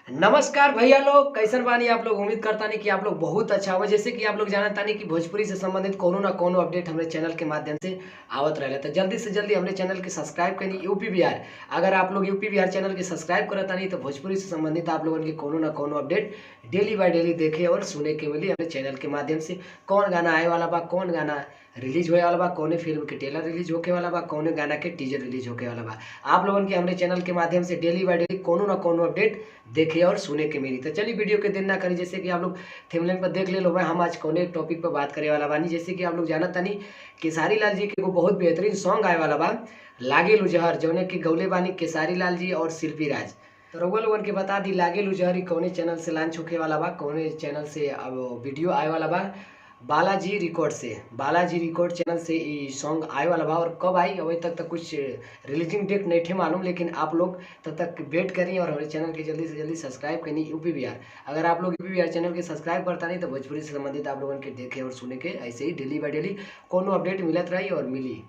नमस्कार भैया लोग, कैसन बानी आप लोग। उम्मीद करता नहीं कि आप लोग बहुत अच्छा हो। जैसे कि आप लोग जानता नहीं कि भोजपुरी से संबंधित कोनो ना कोनो अपडेट हमारे चैनल के माध्यम से आवत रहे, तो जल्दी से जल्दी हमारे चैनल के सब्सक्राइब करी यूपी बिहार। अगर आप लोग यूपी बिहार चैनल के सब्सक्राइब करता नहीं तो भोजपुरी से संबंधित आप लोगों के कोनो ना कोनो अपडेट डेली बाय डेली देखे और सुने के मिली हमारे चैनल के माध्यम से। कौन गाना आए वाला बा, कौन गाना रिलीज होए वाला बा, कौन फिल्म के ट्रेलर रिलीज होके वाला बा, कौन गाना के टीजर रिलीज होके वाला बा, आप लोगों के हमारे चैनल के माध्यम से डेली बाय डेली कोनो ना कोनो अपडेट देखे और सुने के मिली। तो चलिए वीडियो के दिन ना करी, जैसे कि आप लोग थंबनेल पर देख ले लो भाई, हम आज कौन एक टॉपिक पर बात करे वाला बानी। जैसे कि आप लोग जानत तानी केसारी लाल जी के एगो बहुत बेहतरीन सॉन्ग आए वाला बा, लागे लुजहर, जौने की गौले बानी केसारी लाल जी और शिल्पी राज। तो रउआ लोगन के बता दी लागे लुजहर कौने चैनल से लॉन्च होके वाला बा, कौने चैनल से अब वीडियो आए वाला बा। बालाजी रिकॉर्ड से, बालाजी रिकॉर्ड चैनल से ये सॉन्ग आए वाला बा। और कब आई अभी तक तो कुछ रिलीजिंग डेट नहीं थे मालूम, लेकिन आप लोग तब तक वेट करिए और हमारे चैनल के जल्दी से जल्दी सब्सक्राइब करिए यूपी बिहार। अगर आप लोग यूपी बिहार चैनल के सब्सक्राइब करता नहीं तो भोजपुरी से संबंधित आप लोगों के देखे और सुने के ऐसे ही डेली बाय डेली कोनो अपडेट मिलत रही और मिली।